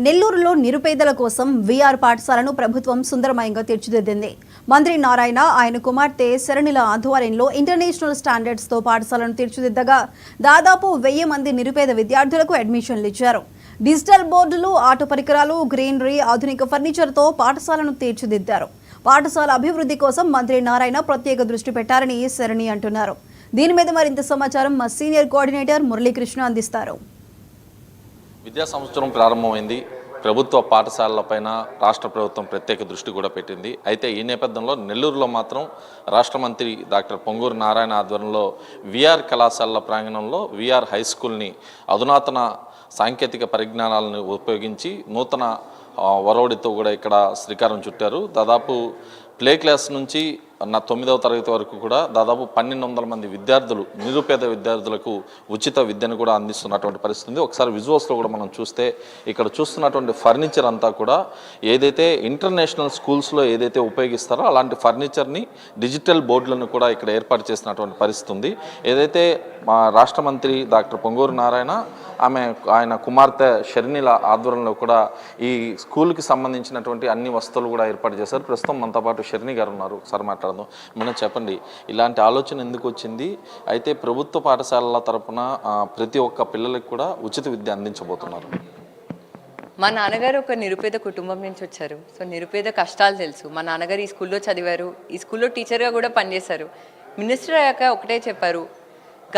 నెల్లూరులో నిరుపేదల కోసం వీఆర్ పాఠశాలను ప్రభుత్వం సుందరమయంగా తీర్చిదిద్దింది. మంత్రి నారాయణ ఆయన కుమార్తె శరణిల ఆధ్వర్యంలో ఇంటర్నేషనల్ స్టాండర్డ్స్ తో పాఠశాలను తీర్చిదిద్దగా దాదాపు 1000 మంది నిరుపేద విద్యార్థులకు అడ్మిషన్లు ఇచ్చారు. డిజిటల్ బోర్డులు, ఆట పరికరాలు, గ్రీనరీ, ఆధునిక ఫర్నిచర్తో పాఠశాలను తీర్చిదిద్దారు. పాఠశాల అభివృద్ధి కోసం మంత్రి నారాయణ ప్రత్యేక దృష్టి పెట్టారని శరణి అంటున్నారు. దీని మీద మరింత సమాచారం మా సీనియర్ కోఆర్డినేటర్ మురళీకృష్ణ అందిస్తారు. విద్యా సంవత్సరం ప్రారంభమైంది. ప్రభుత్వ పాఠశాలలపైన రాష్ట్ర ప్రభుత్వం ప్రత్యేక దృష్టి కూడా పెట్టింది. అయితే ఈ నేపథ్యంలో నెల్లూరులో మాత్రం రాష్ట్ర మంత్రి డాక్టర్ పొంగూరు నారాయణ ఆధ్వర్యంలో వీఆర్ కళాశాలల ప్రాంగణంలో వీఆర్ హై స్కూల్ని అధునాతన సాంకేతిక పరిజ్ఞానాలను ఉపయోగించి నూతన వరవడితో కూడా ఇక్కడ శ్రీకారం చుట్టారు. దాదాపు ప్లే క్లాస్ నుంచి 9వ తరగతి వరకు కూడా దాదాపు 1200 మంది విద్యార్థులు, నిరుపేద విద్యార్థులకు ఉచిత విద్యను కూడా అందిస్తున్నటువంటి పరిస్థితి ఉంది. ఒకసారి విజువల్స్లో కూడా మనం చూస్తే ఇక్కడ చూస్తున్నటువంటి ఫర్నిచర్ అంతా కూడా ఏదైతే ఇంటర్నేషనల్ స్కూల్స్లో ఏదైతే ఉపయోగిస్తారో అలాంటి ఫర్నిచర్ని, డిజిటల్ బోర్డులను కూడా ఇక్కడ ఏర్పాటు చేసినటువంటి పరిస్థితి ఉంది. ఏదైతే మా రాష్ట్ర మంత్రి డాక్టర్ పొంగూరు నారాయణ ఆయన కుమార్తె షర్నిల ఆధ్వర్యంలో కూడా ఈ స్కూల్కి సంబంధించినటువంటి అన్ని వస్తువులు కూడా ఏర్పాటు చేశారు. ప్రస్తుతం మనతో పాటు షర్ని గారు ఉన్నారు. ఒకసారి మాట్లాడదాం. మనం చెప్పండి, ఇలాంటి ఆలోచన ఎందుకు వచ్చింది? అయితే ప్రభుత్వ పాఠశాలల తరపున ప్రతి ఒక్క పిల్లలకు కూడా ఉచిత విద్య అందించబోతున్నారు. మా నాన్నగారు ఒక నిరుపేద కుటుంబం నుంచి వచ్చారు. సో నిరుపేద కష్టాలు తెలుసు. మా నాన్నగారు ఈ స్కూల్లో చదివారు, ఈ స్కూల్లో టీచర్గా కూడా పనిచేశారు. మినిస్టర్ అయ్యాక ఒకటే చెప్పారు,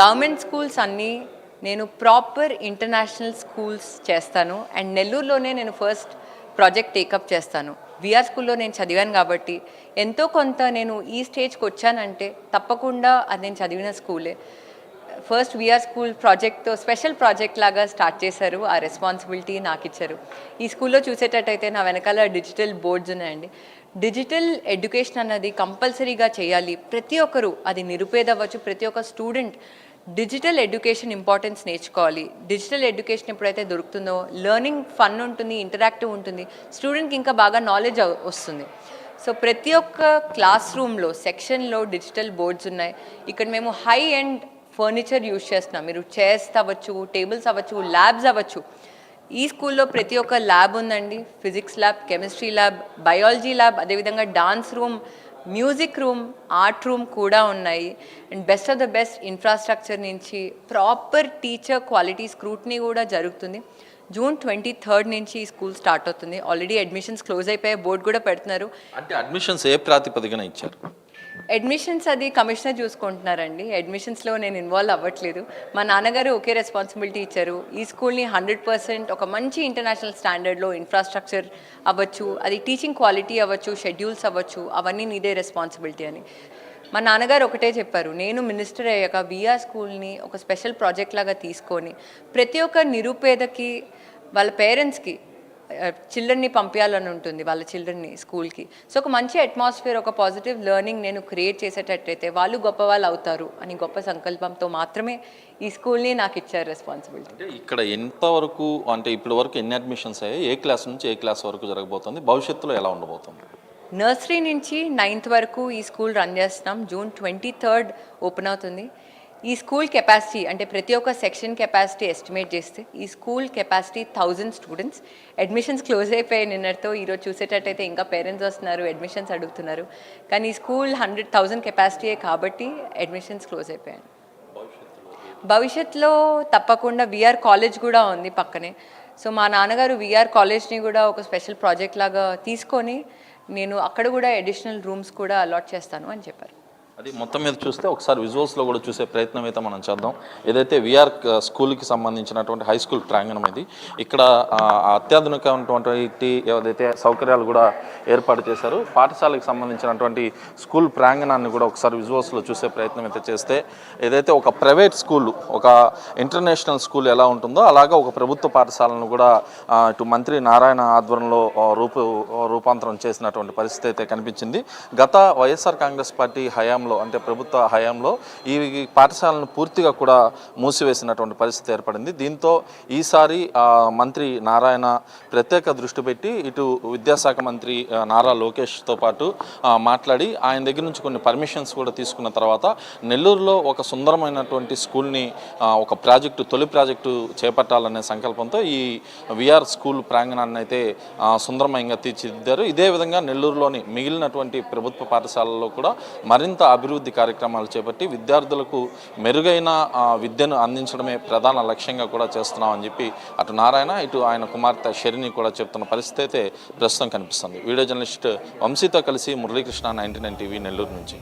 గవర్నమెంట్ స్కూల్స్ అన్నీ నేను ప్రాపర్ ఇంటర్నేషనల్ స్కూల్స్ చేస్తాను అండ్ నెల్లూరులోనే నేను ఫస్ట్ ప్రాజెక్ట్ టేకప్ చేస్తాను. వీఆర్ స్కూల్లో నేను చదివాను కాబట్టి ఎంతో కొంత నేను ఈ స్టేజ్కి వచ్చానంటే తప్పకుండా అది నేను చదివిన స్కూలే. ఫస్ట్ వీఆర్ స్కూల్ ప్రాజెక్ట్తో స్పెషల్ ప్రాజెక్ట్ లాగా స్టార్ట్ చేశారు. ఆ రెస్పాన్సిబిలిటీ నాకు ఇచ్చారు. ఈ స్కూల్లో చూసేటట్టయితే నా వెనకాల డిజిటల్ బోర్డ్స్ ఉన్నాయండి. డిజిటల్ ఎడ్యుకేషన్ అన్నది కంపల్సరీగా చేయాలి. ప్రతి ఒక్కరు, అది నిరుపేద అవ్వచ్చు, ప్రతి ఒక్క స్టూడెంట్ డిజిటల్ ఎడ్యుకేషన్ ఇంపార్టెన్స్ నేర్చుకోవాలి. డిజిటల్ ఎడ్యుకేషన్ ఎప్పుడైతే దొరుకుతుందో లెర్నింగ్ ఫన్ ఉంటుంది, ఇంటరాక్టివ్ ఉంటుంది, స్టూడెంట్కి ఇంకా బాగా నాలెడ్జ్ వస్తుంది. సో ప్రతి ఒక్క క్లాస్ రూమ్లో సెక్షన్లో డిజిటల్ బోర్డ్స్ ఉన్నాయి. ఇక్కడ మేము హై ఎండ్ ఫర్నిచర్ యూజ్ చేస్తున్నాం. మీరు చైర్స్ అవ్వచ్చు, టేబుల్స్ అవ్వచ్చు, ల్యాబ్స్ అవ్వచ్చు. ఈ స్కూల్లో ప్రతి ఒక్క ల్యాబ్ ఉందండి. Physics lab, chemistry lab, biology lab, అదేవిధంగా dance room, music room, art room కూడా ఉన్నాయి. And best of the best infrastructure నుంచి ప్రాపర్ టీచర్ క్వాలిటీ స్క్రూట్నీ కూడా జరుగుతుంది. జూన్ 23 నుంచి ఈ స్కూల్ స్టార్ట్ అవుతుంది. ఆల్రెడీ అడ్మిషన్స్ క్లోజ్ అయిపోయాయి, బోర్డు కూడా పెడుతున్నారు. అంటే అడ్మిషన్స్ ఏ ప్రాతిపదికన ఇచ్చారు? అడ్మిషన్స్ అది కమిషనర్ చూసుకుంటున్నారండి. అడ్మిషన్స్లో నేను ఇన్వాల్వ్ అవ్వట్లేదు. మా నాన్నగారు ఒకే రెస్పాన్సిబిలిటీ ఇచ్చారు. ఈ స్కూల్ని 100% ఒక మంచి ఇంటర్నేషనల్ స్టాండర్డ్లో ఇన్ఫ్రాస్ట్రక్చర్ అవ్వచ్చు, అది టీచింగ్ క్వాలిటీ అవ్వచ్చు, షెడ్యూల్స్ అవ్వచ్చు, అవన్నీ నీదే రెస్పాన్సిబిలిటీ అని. మా నాన్నగారు ఒకటే చెప్పారు, నేను మినిస్టర్ అయ్యాక వీఆర్ స్కూల్ని ఒక స్పెషల్ ప్రాజెక్ట్ లాగా తీసుకొని ప్రతి ఒక్క నిరుపేదకి, వాళ్ళ పేరెంట్స్కి చిల్డ్రన్ని పంపించాలని ఉంటుంది, వాళ్ళ చిల్డ్రన్ని స్కూల్కి. సో ఒక మంచి అట్మాస్ఫియర్, ఒక పాజిటివ్ లెర్నింగ్ నేను క్రియేట్ చేసేటట్టయితే వాళ్ళు గొప్ప వాళ్ళు అవుతారు అని గొప్ప సంకల్పంతో మాత్రమే ఈ స్కూల్ని నాకు ఇచ్చారు రెస్పాన్సిబిలిటీ. అంటే ఇక్కడ ఎంతవరకు, అంటే ఇప్పటి వరకు ఎన్ని అడ్మిషన్స్ అయ్యాయి? ఏ క్లాస్ నుంచి ఏ క్లాస్ వరకు జరగబోతుంది? భవిష్యత్తులో ఎలా ఉండబోతుంది? నర్సరీ నుంచి 9th వరకు ఈ స్కూల్ రన్ చేస్తున్నాం. జూన్ 23 ఓపెన్ అవుతుంది. ఈ స్కూల్ కెపాసిటీ, అంటే ప్రతి ఒక్క సెక్షన్ కెపాసిటీ ఎస్టిమేట్ చేస్తే ఈ school capacity 1000 students. Admissions close అయిపోయాయి నిన్నటితో. ఈరోజు చూసేటట్టయితే ఇంకా పేరెంట్స్ వస్తున్నారు, అడ్మిషన్స్ అడుగుతున్నారు. కానీ ఈ స్కూల్ 100,000 కెపాసిటీయే కాబట్టి అడ్మిషన్స్ క్లోజ్ అయిపోయాయి. భవిష్యత్తులో తప్పకుండా వీఆర్ కాలేజ్ కూడా ఉంది పక్కనే. సో మా నాన్నగారు వీఆర్ కాలేజ్ని కూడా ఒక స్పెషల్ ప్రాజెక్ట్ లాగా తీసుకొని నేను అక్కడ కూడా అడిషనల్ రూమ్స్ కూడా అలాట్ చేస్తాను అని చెప్పారు. అది మొత్తం మీద చూస్తే ఒకసారి విజువల్స్లో కూడా చూసే ప్రయత్నం అయితే మనం చేద్దాం. ఏదైతే వీఆర్ స్కూల్కి సంబంధించినటువంటి హై స్కూల్ ప్రాంగణం ఇది. ఇక్కడ అత్యాధునికమైనటువంటి ఏదైతే సౌకర్యాలు కూడా ఏర్పాటు చేశారు. పాఠశాలకు సంబంధించినటువంటి స్కూల్ ప్రాంగణాన్ని కూడా ఒకసారి విజువల్స్లో చూసే ప్రయత్నం అయితే చేస్తే, ఏదైతే ఒక ప్రైవేట్ స్కూల్, ఒక ఇంటర్నేషనల్ స్కూల్ ఎలా ఉంటుందో అలాగా ఒక ప్రభుత్వ పాఠశాలను కూడా ఇటు మంత్రి నారాయణ ఆధ్వర్యంలో రూపాంతరం చేసినటువంటి పరిస్థితి అయితే కనిపించింది. గత వైఎస్ఆర్ కాంగ్రెస్ పార్టీ హయాంలో హయాంలో అంటే ప్రభుత్వ హయాంలో ఈ పాఠశాలను పూర్తిగా కూడా మూసివేసినటువంటి పరిస్థితి ఏర్పడింది. దీంతో ఈసారి మంత్రి నారాయణ ప్రత్యేక దృష్టి పెట్టి ఇటు విద్యాశాఖ మంత్రి నారా లోకేష్తో పాటు మాట్లాడి ఆయన దగ్గర నుంచి కొన్ని పర్మిషన్స్ కూడా తీసుకున్న తర్వాత నెల్లూరులో ఒక సుందరమైనటువంటి స్కూల్ని ఒక తొలి ప్రాజెక్టు చేపట్టాలనే సంకల్పంతో ఈ విఆర్ స్కూల్ ప్రాంగణాన్ని అయితే సుందరమయంగా తీర్చిదిద్దారు. ఇదే విధంగా నెల్లూరులోని మిగిలినటువంటి ప్రభుత్వ పాఠశాలల్లో కూడా మరింత అభివృద్ధి కార్యక్రమాలు చేపట్టి విద్యార్థులకు మెరుగైన విద్యను అందించడమే ప్రధాన లక్ష్యంగా కూడా చేస్తున్నామని చెప్పి అటు నారాయణ ఇటు ఆయన కుమార్తె షెరిని కూడా చెప్తున్న పరిస్థితి అయితే ప్రస్తుతం కనిపిస్తుంది. వీడియో జర్నలిస్ట్ వంశీతో కలిసి మురళీకృష్ణ 99 టీవీ నెల్లూరు నుంచి.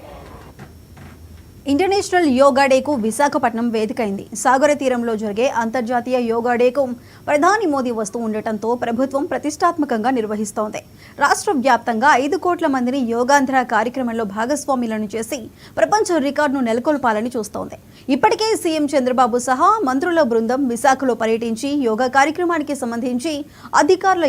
ఇంటర్నేషనల్ యోగా డేకు విశాఖపట్నం వేదికైంది. సాగర తీరంలో జరిగే అంతర్జాతీయ యోగా డేకు ప్రధాని మోదీ వస్తూ ఉండటంతో ప్రభుత్వం ప్రతిష్టాత్మకంగా నిర్వహిస్తోంది. రాష్ట్ర వ్యాప్తంగా 5 కోట్ల మందిని యోగాంధ్ర కార్యక్రమంలో భాగస్వాములను చేసి ప్రపంచ రికార్డును నెలకొల్పాలని చూస్తోంది. ఇప్పటికే సీఎం చంద్రబాబు సహా మంత్రుల బృందం విశాఖలో పర్యటించి యోగా కార్యక్రమానికి సంబంధించి అధికారుల